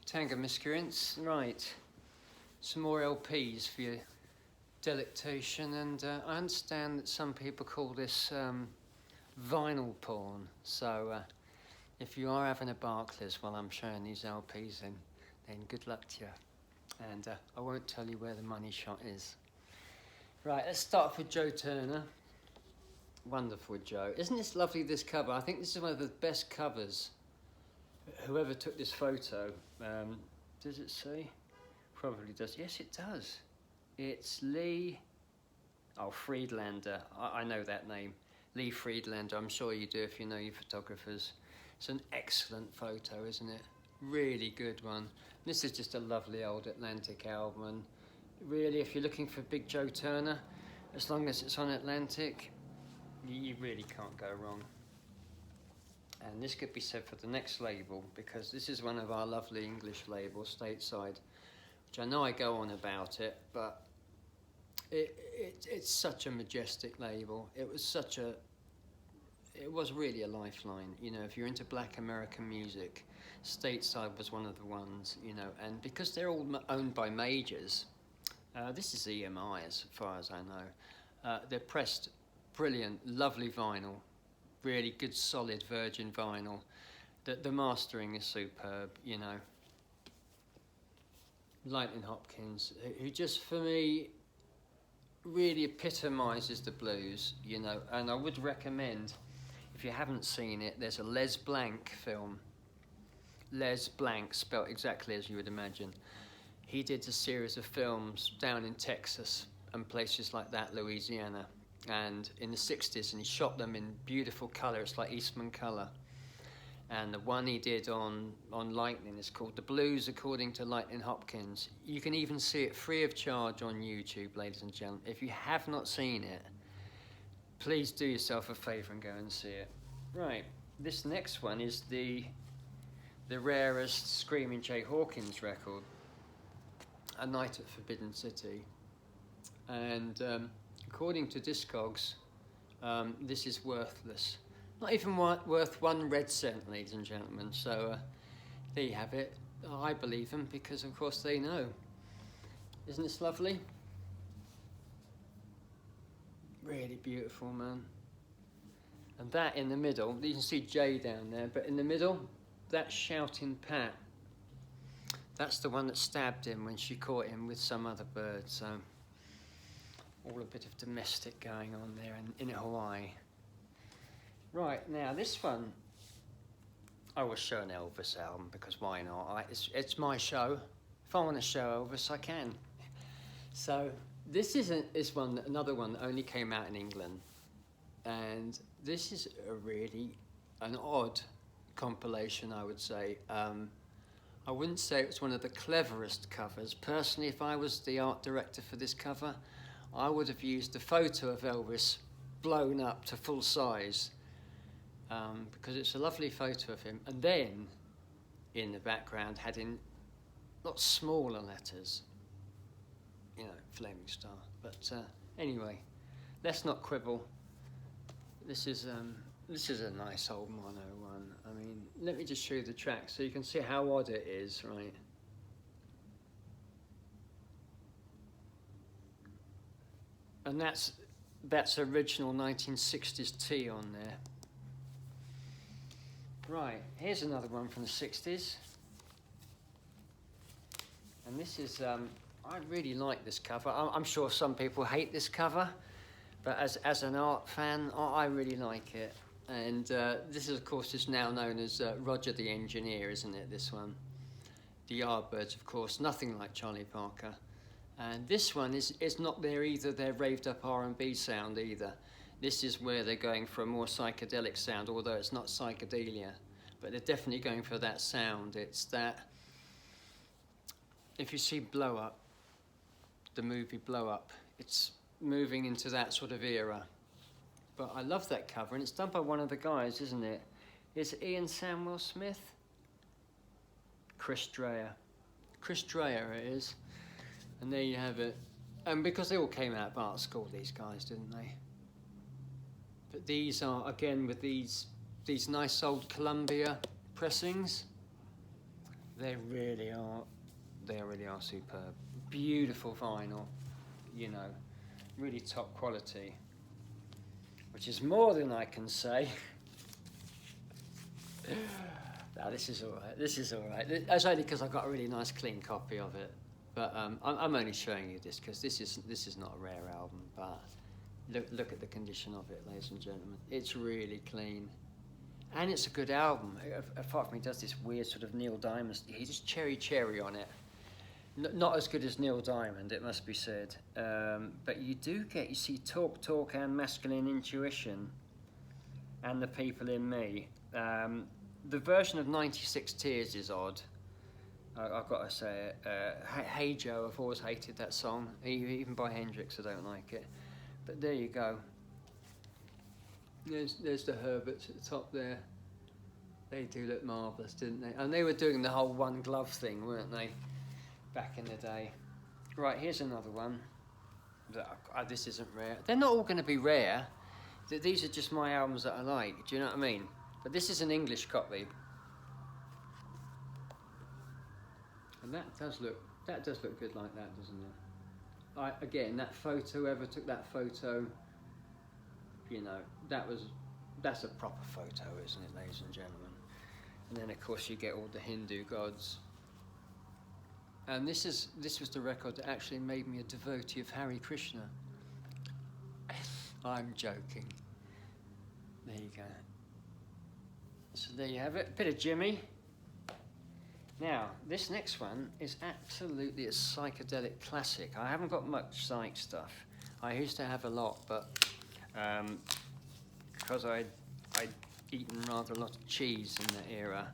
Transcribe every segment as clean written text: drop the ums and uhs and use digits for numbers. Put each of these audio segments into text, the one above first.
Tango Miscreants, right. Some more LPs for your delectation, and I understand that some people call this vinyl porn. So if you are having a Barclays while I'm showing these LPs, then good luck to you. And I won't tell you where the money shot is. Right, let's start off with Joe Turner. Wonderful, Joe. Isn't this lovely, this cover? I think this is one of the best covers. Whoever took this photo, does it say? Probably does. Yes, it does. It's Lee... Oh, Friedlander. I know that name. Lee Friedlander. I'm sure you do if you know your photographers. It's an excellent photo, isn't it? Really good one. This is just a lovely old Atlantic album. And really, if you're looking for Big Joe Turner, as long as it's on Atlantic, you really can't go wrong. And this could be said for the next label, because this is one of our lovely English labels, Stateside, which I know I go on about it, but it's such a majestic label. It was really a lifeline. You know, if you're into black American music, Stateside was one of the ones, you know, and because they're all owned by majors, this is EMI as far as I know, they're pressed brilliant, lovely vinyl, really good solid virgin vinyl. The mastering is superb, you know. Lightnin Hopkins, who just for me really epitomises the blues, you know, and I would recommend, if you haven't seen it, there's a Les Blanc film. Les Blanc, spelt exactly as you would imagine. He did a series of films down in Texas and places like that, Louisiana, and in the 60s, and he shot them in beautiful colour. It's like Eastman colour. And the one he did on Lightnin is called The Blues According to Lightnin Hopkins. You can even see it free of charge on YouTube, ladies and gentlemen. If you have not seen it, please do yourself a favour and go and see it. Right, this next one is the rarest Screamin Jay Hawkins record, A Night at Forbidden City. And according to Discogs, this is worthless. Not even worth 1 red cent, ladies and gentlemen. So there you have it. I believe them because, of course, they know. Isn't this lovely? Really beautiful, man. And that in the middle, you can see Jay down there, but in the middle, that shouting Pat, that's the one that stabbed him when she caught him with some other bird. So all a bit of domestic going on there in Hawaii. Right, now this one, I will show an Elvis album because why not? It's my show. If I want to show Elvis, I can. So this is another one that only came out in England. And this is an odd compilation, I would say. I wouldn't say it's one of the cleverest covers. Personally, if I was the art director for this cover, I would have used a photo of Elvis blown up to full size. Because it's a lovely photo of him, and then in the background had in lots smaller letters, you know, Flaming Star. But anyway, let's not quibble. This is a nice old mono one. I mean, let me just show you the track so you can see how odd it is, right? And that's original 1960s T on there. Right, here's another one from the 60s. And this is, I really like this cover. I'm sure some people hate this cover, but as an art fan, I really like it. And this is, of course, is now known as Roger the Engineer, isn't it, this one? The Yardbirds, of course, nothing like Charlie Parker. And this one is not their raved up R&B sound either. This is where they're going for a more psychedelic sound, although it's not psychedelia. But they're definitely going for that sound. It's that, if you see Blow Up, the movie Blow Up, it's moving into that sort of era. But I love that cover, and it's done by one of the guys, isn't it? Is it Ian Samuel Smith? Chris Dreyer. Chris Dreyer it is. And there you have it. And because they all came out of art school, these guys, didn't they? But these are, again, with these nice old Columbia pressings. They really are. They really are superb. Beautiful vinyl, you know, really top quality, which is more than I can say. No, this is all right. This is all right. That's only because I've got a really nice, clean copy of it. But I'm only showing you this because this is not a rare album. But look at the condition of it, ladies and gentlemen. It's really clean. And it's a good album. Apart from he does this weird sort of Neil Diamond, he just cherry on it. Not as good as Neil Diamond, it must be said. But you see Talk and Masculine Intuition and The People in Me. The version of 96 Tears is odd. I've got to say it. Hey Joe, I've always hated that song. Even by Hendrix, I don't like it. But there you go. There's the Herberts at the top there. They do look marvellous, didn't they? And they were doing the whole one glove thing, weren't they? Back in the day. Right, here's another one. This isn't rare. They're not all going to be rare. These are just my albums that I like. Do you know what I mean? But this is an English copy. And that does look good like that, doesn't it? Again, that photo, whoever took that photo, you know, that's a proper photo, isn't it, ladies and gentlemen? And then of course you get all the Hindu gods. And this was the record that actually made me a devotee of Hare Krishna. I'm joking. There you go. So there you have it, a bit of Jimmy. Now, this next one is absolutely a psychedelic classic. I haven't got much psych stuff. I used to have a lot, but because I'd eaten rather a lot of cheese in that era,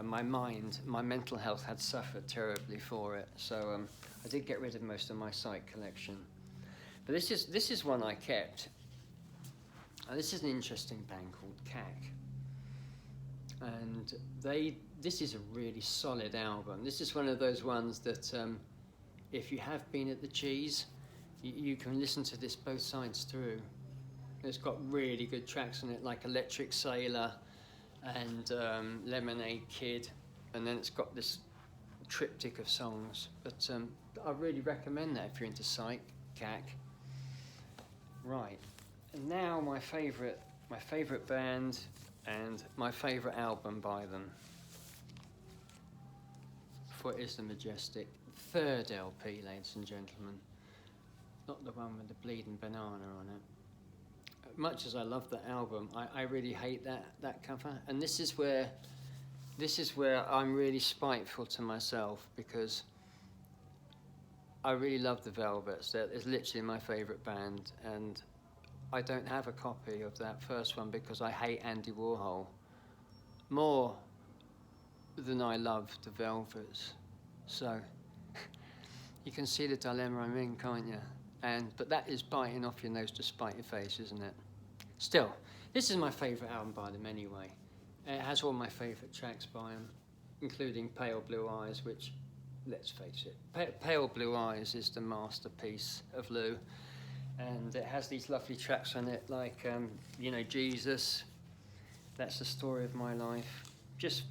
my mental health had suffered terribly for it. So I did get rid of most of my psych collection. But this is one I kept. This is an interesting band called CAC. And this is a really solid album. This is one of those ones that if you have been at the Cheese, you can listen to this both sides through. It's got really good tracks on it, like Electric Sailor and Lemonade Kid, and then it's got this triptych of songs. But I really recommend that if you're into psych, CAC. Right, and now my favourite band and my favourite album by them. For it is the majestic third LP, ladies and gentlemen. Not the one with the bleeding banana on it. Much as I love that album, I really hate that cover. And this is where I'm really spiteful to myself, because I really love the Velvets. It's literally my favourite band, and I don't have a copy of that first one because I hate Andy Warhol more than I love the Velvets. So you can see the dilemma I'm in, can't you? But that is biting off your nose to spite your face, isn't it? Still, this is my favourite album by them anyway. It has all my favourite tracks by them, including Pale Blue Eyes, which, let's face it, Pale Blue Eyes is the masterpiece of Lou. And it has these lovely tracks on it, like, Jesus, That's the Story of My Life. Just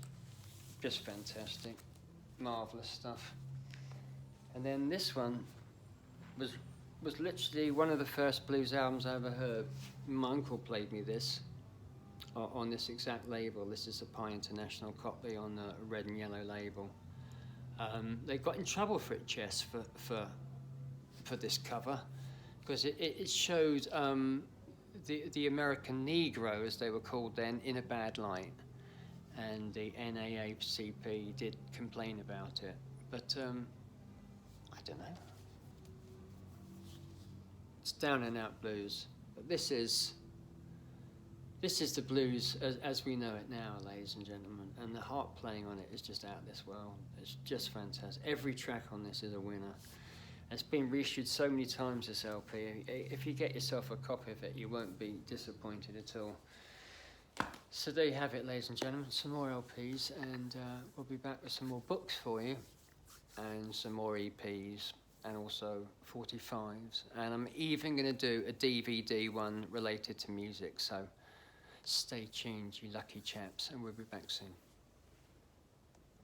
fantastic, marvellous stuff. And then this one was literally one of the first blues albums I ever heard. My uncle played me this on this exact label. This is a Pi International copy on the red and yellow label. They got in trouble for it, Chess, for this cover, because it showed the American Negro, as they were called then, in a bad light. And the NAACP did complain about it. But I don't know. It's down and out blues. But this is the blues as we know it now, ladies and gentlemen. And the harp playing on it is just out of this world. It's just fantastic. Every track on this is a winner. It's been reissued so many times, this LP. If you get yourself a copy of it, you won't be disappointed at all. So there you have it, ladies and gentlemen. Some more LPs, and we'll be back with some more books for you, and some more EPs, and also 45s. And I'm even going to do a DVD one related to music, so stay tuned, you lucky chaps, and we'll be back soon.